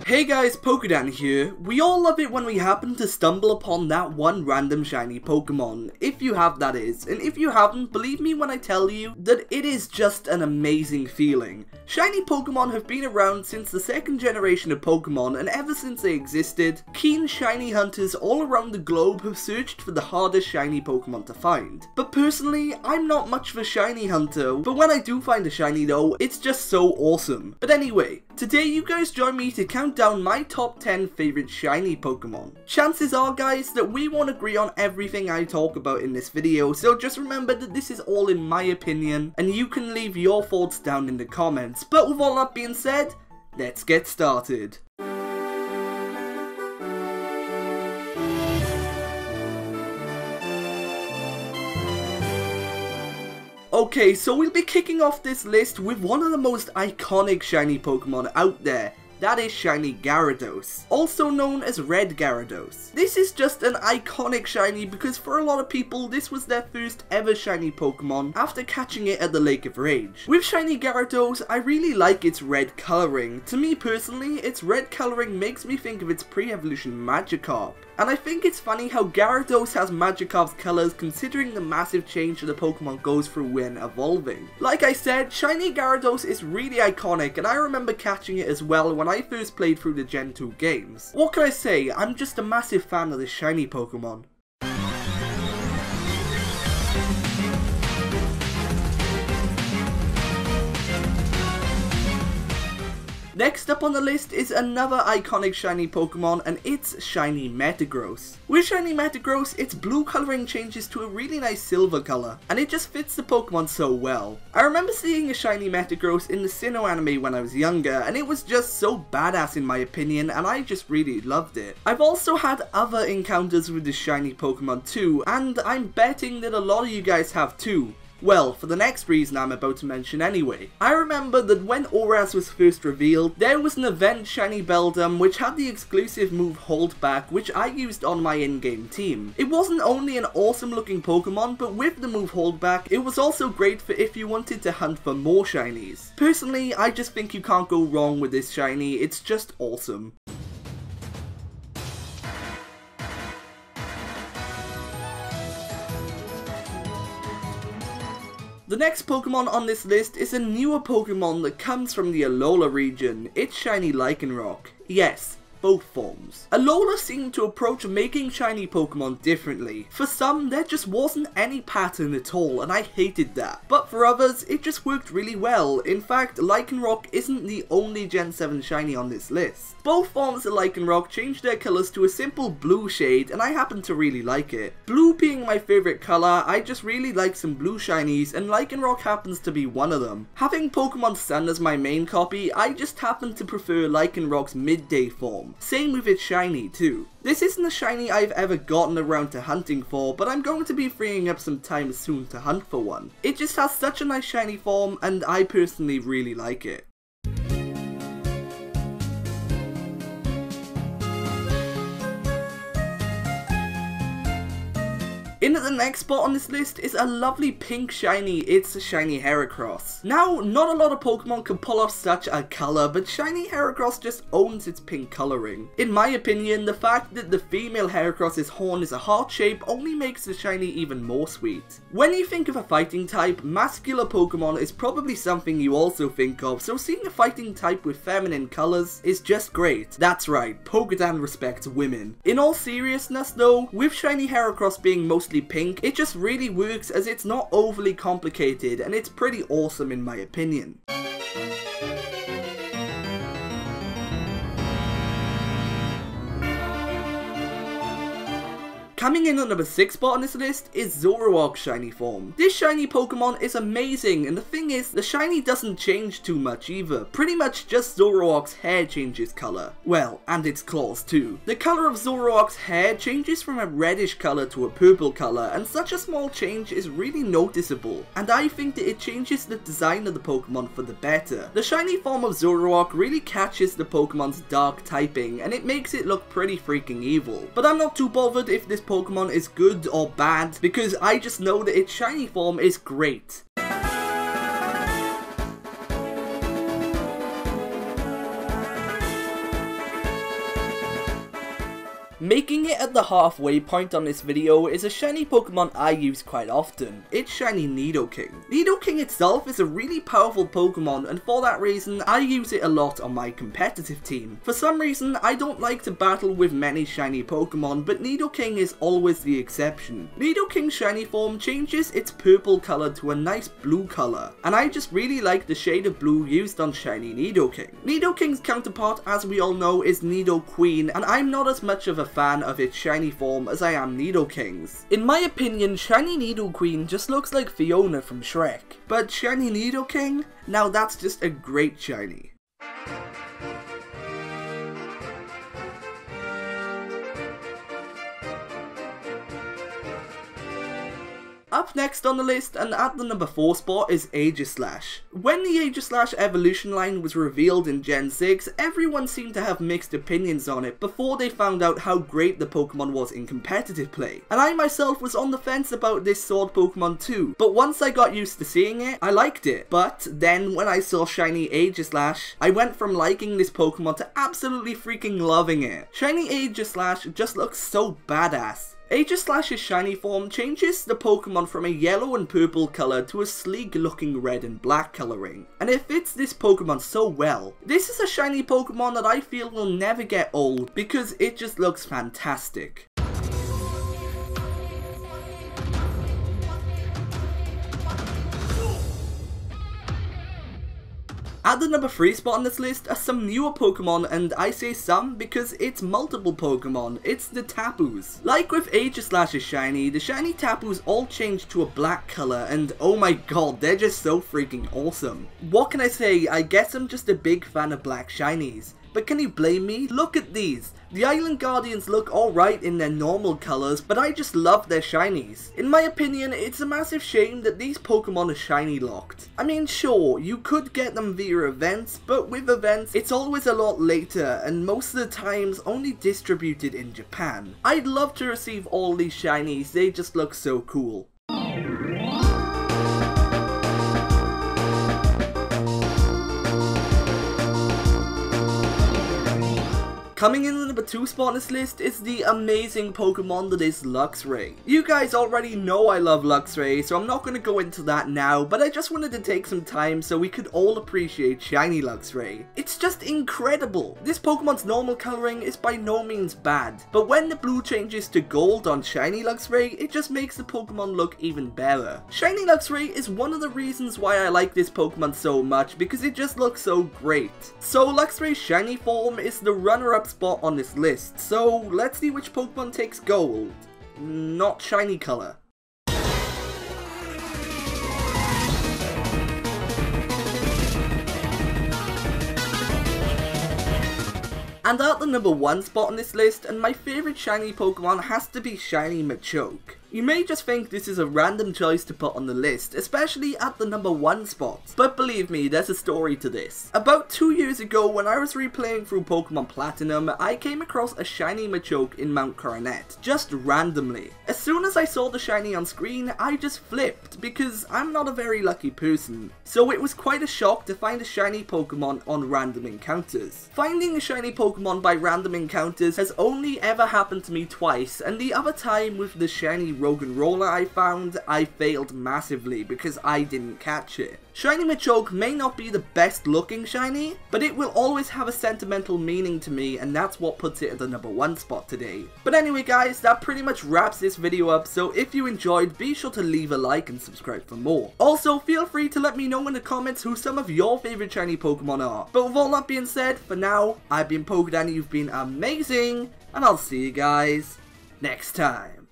Hey guys, PokéDan here. We all love it when we happen to stumble upon that one random shiny Pokemon, if you have that is, and if you haven't, believe me when I tell you that it is just an amazing feeling. Shiny Pokemon have been around since the second generation of Pokemon, and ever since they existed, keen shiny hunters all around the globe have searched for the hardest shiny Pokemon to find. But personally, I'm not much of a shiny hunter, but when I do find a shiny though, it's just so awesome. But anyway, today you guys join me to count down my top 10 favorite shiny Pokemon. Chances are guys that we won't agree on everything I talk about in this video, so just remember that this is all in my opinion and you can leave your thoughts down in the comments. But with all that being said, let's get started. Okay, so we'll be kicking off this list with one of the most iconic shiny Pokemon out there. That is shiny Gyarados, also known as Red Gyarados. This is just an iconic shiny because for a lot of people this was their first ever shiny Pokemon after catching it at the Lake of Rage. With shiny Gyarados, I really like its red colouring. To me personally, its red colouring makes me think of its pre-evolution Magikarp. And I think it's funny how Gyarados has Magikarp's colours considering the massive change that the Pokemon goes through when evolving. Like I said, shiny Gyarados is really iconic and I remember catching it as well when I first played through the Gen 2 games. What can I say, I'm just a massive fan of this shiny Pokemon. Next up on the list is another iconic shiny Pokemon, and it's shiny Metagross. With shiny Metagross, its blue colouring changes to a really nice silver colour, and it just fits the Pokemon so well. I remember seeing a shiny Metagross in the Sinnoh anime when I was younger, and it was just so badass in my opinion, and I just really loved it. I've also had other encounters with this shiny Pokemon too, and I'm betting that a lot of you guys have too. Well, for the next reason I'm about to mention anyway. I remember that when Auras was first revealed, there was an event shiny Beldum which had the exclusive move Hold Back, which I used on my in-game team. It wasn't only an awesome looking Pokemon, but with the move Hold Back, it was also great for if you wanted to hunt for more shinies. Personally, I just think you can't go wrong with this shiny, it's just awesome. The next Pokemon on this list is a newer Pokemon that comes from the Alola region. It's shiny Lycanroc. Yes, both forms. Alola seemed to approach making shiny Pokemon differently. For some, there just wasn't any pattern at all, and I hated that. But for others, it just worked really well. In fact, Lycanroc isn't the only Gen 7 shiny on this list. Both forms of Lycanroc changed their colours to a simple blue shade, and I happen to really like it. Blue being my favourite colour, I just really like some blue shinies, and Lycanroc happens to be one of them. Having Pokemon Sun as my main copy, I just happen to prefer Lycanroc's midday form. Same with its shiny too. This isn't a shiny I've ever gotten around to hunting for, but I'm going to be freeing up some time soon to hunt for one. It just has such a nice shiny form, and I personally really like it. In at the next spot on this list is a lovely pink shiny, it's a shiny Heracross. Now, not a lot of Pokemon can pull off such a colour, but shiny Heracross just owns its pink colouring. In my opinion, the fact that the female Heracross's horn is a heart shape only makes the shiny even more sweet. When you think of a fighting type, masculine Pokemon is probably something you also think of, so seeing a fighting type with feminine colours is just great. That's right, PokéDan respects women. In all seriousness though, with shiny Heracross being mostly pink, it just really works as it's not overly complicated and it's pretty awesome in my opinion. Coming in at number 6 spot on this list is Zoroark shiny form. This shiny Pokemon is amazing, and the thing is, the shiny doesn't change too much either. Pretty much just Zoroark's hair changes colour. Well, and its claws too. The colour of Zoroark's hair changes from a reddish colour to a purple colour, and such a small change is really noticeable. And I think that it changes the design of the Pokemon for the better. The shiny form of Zoroark really catches the Pokemon's dark typing, and it makes it look pretty freaking evil. But I'm not too bothered if this Pokemon is good or bad, because I just know that its shiny form is great. Making it at the halfway point on this video is a shiny Pokemon I use quite often. It's shiny Nidoking. Nidoking itself is a really powerful Pokemon, and for that reason I use it a lot on my competitive team. For some reason I don't like to battle with many shiny Pokemon, but Nidoking is always the exception. Nidoking's shiny form changes its purple colour to a nice blue colour, and I just really like the shade of blue used on shiny Nidoking. Nidoking's counterpart, as we all know, is Nidoqueen, and I'm not as much of a fan of its shiny form as I am Nidoking's. In my opinion, shiny Nidoqueen just looks like Fiona from Shrek. But shiny Nidoking? Now that's just a great shiny. Up next on the list, and at the number 4 spot, is Aegislash. When the Aegislash evolution line was revealed in Gen 6, everyone seemed to have mixed opinions on it before they found out how great the Pokemon was in competitive play. And I myself was on the fence about this sword Pokemon too, but once I got used to seeing it, I liked it. But then when I saw shiny Aegislash, I went from liking this Pokemon to absolutely freaking loving it. Shiny Aegislash just looks so badass. Aegislash's shiny form changes the Pokemon from a yellow and purple colour to a sleek looking red and black colouring, and it fits this Pokemon so well. This is a shiny Pokemon that I feel will never get old because it just looks fantastic. At the number 3 spot on this list are some newer Pokemon, and I say some because it's multiple Pokemon. It's the Tapus. Like with Aegislash's shiny, the shiny Tapus all changed to a black colour, and oh my god, they're just so freaking awesome. What can I say? I guess I'm just a big fan of black shinies. But can you blame me? Look at these. The Island Guardians look alright in their normal colours, but I just love their shinies. In my opinion, it's a massive shame that these Pokemon are shiny locked. I mean, sure, you could get them via events, but with events, it's always a lot later, and most of the times only distributed in Japan. I'd love to receive all these shinies, they just look so cool. Coming in the number 2 spot on this list is the amazing Pokemon that is Luxray. You guys already know I love Luxray, so I'm not going to go into that now, but I just wanted to take some time so we could all appreciate shiny Luxray. It's just incredible. This Pokemon's normal colouring is by no means bad, but when the blue changes to gold on shiny Luxray, it just makes the Pokemon look even better. Shiny Luxray is one of the reasons why I like this Pokemon so much, because it just looks so great. So Luxray's shiny form is the runner-up spot on this list, so let's see which Pokemon takes gold. Not shiny color. And at the number 1 spot on this list, and my favourite shiny Pokemon has to be shiny Machoke. You may just think this is a random choice to put on the list, especially at the number 1 spot, but believe me, there's a story to this. About 2 years ago, when I was replaying through Pokemon Platinum, I came across a shiny Machoke in Mount Coronet, just randomly. As soon as I saw the shiny on screen, I just flipped, because I'm not a very lucky person. So it was quite a shock to find a shiny Pokemon on random encounters. Finding a shiny Pokemon by random encounters has only ever happened to me twice, and the other time with the shiny Roggenrola I found, I failed massively because I didn't catch it. Shiny Machoke may not be the best looking shiny, but it will always have a sentimental meaning to me, and that's what puts it at the number 1 spot today. But anyway guys, that pretty much wraps this video up, so if you enjoyed, be sure to leave a like and subscribe for more. Also, feel free to let me know in the comments who some of your favourite shiny Pokemon are. But with all that being said, for now, I've been PokéDan, you've been amazing, and I'll see you guys next time.